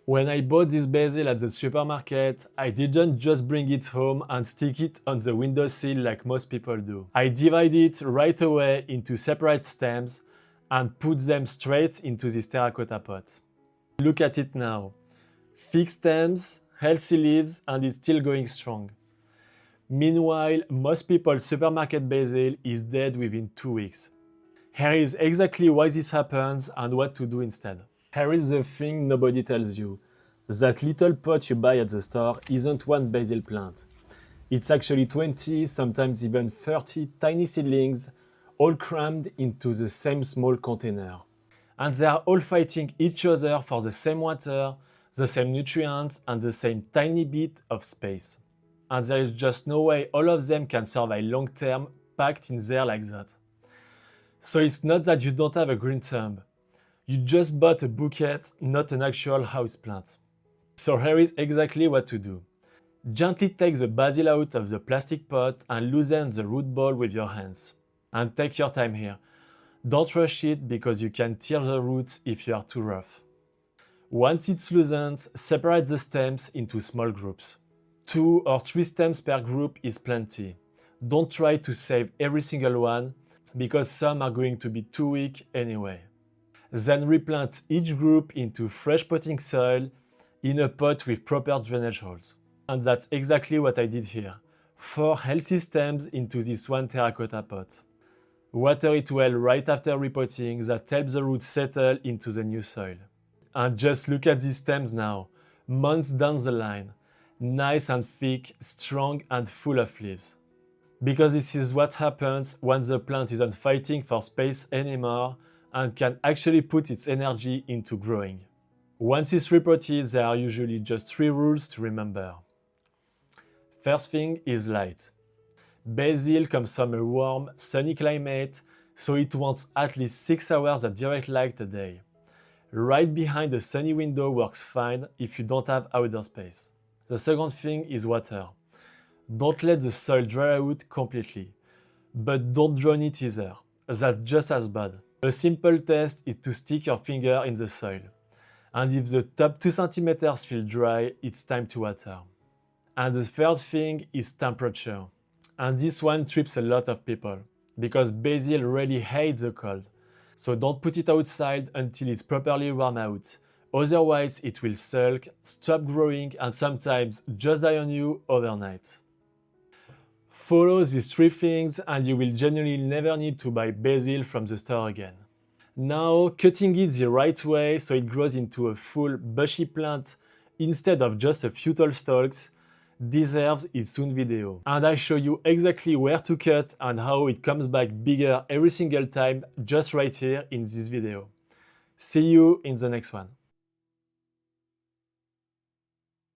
When I bought this basil at the supermarket, I didn't just bring it home and stick it on the windowsill like most people do. I divided it right away into separate stems and put them straight into this terracotta pot. Look at it now. Thick stems, healthy leaves, and it's still going strong. Meanwhile, most people's supermarket basil is dead within 2 weeks. Here is exactly why this happens and what to do instead. Here is the thing nobody tells you. That little pot you buy at the store isn't one basil plant. It's actually 20, sometimes even 30 tiny seedlings, all crammed into the same small container. And they are all fighting each other for the same water, the same nutrients, and the same tiny bit of space. And there is just no way all of them can survive long term packed in there like that. So it's not that you don't have a green thumb. You just bought a bouquet, not an actual houseplant. So here is exactly what to do. Gently take the basil out of the plastic pot and loosen the root ball with your hands. And take your time here. Don't rush it because you can tear the roots if you are too rough. Once it's loosened, separate the stems into small groups. 2 or 3 stems per group is plenty. Don't try to save every single one because some are going to be too weak anyway. Then replant each group into fresh potting soil in a pot with proper drainage holes. And that's exactly what I did here. 4 healthy stems into this one terracotta pot. Water it well right after repotting, that helps the roots settle into the new soil. And just look at these stems now, months down the line. Nice and thick, strong and full of leaves. Because this is what happens when the plant isn't fighting for space anymore and can actually put its energy into growing. Once it's repotted, there are usually just 3 rules to remember. First thing is light. Basil comes from a warm, sunny climate, so it wants at least 6 hours of direct light a day. Right behind a sunny window works fine if you don't have outdoor space. The second thing is water. Don't let the soil dry out completely, but don't drown it either. That's just as bad. A simple test is to stick your finger in the soil. And if the top 2 cm feel dry, it's time to water. And the third thing is temperature. And this one trips a lot of people, because basil really hates the cold. So don't put it outside until it's properly warm out. Otherwise it will sulk, stop growing and sometimes just die on you overnight. Follow these 3 things and you will genuinely never need to buy basil from the store again. Now, cutting it the right way so it grows into a full bushy plant instead of just a few tall stalks deserves its own video. And I show you exactly where to cut and how it comes back bigger every single time just right here in this video. See you in the next one.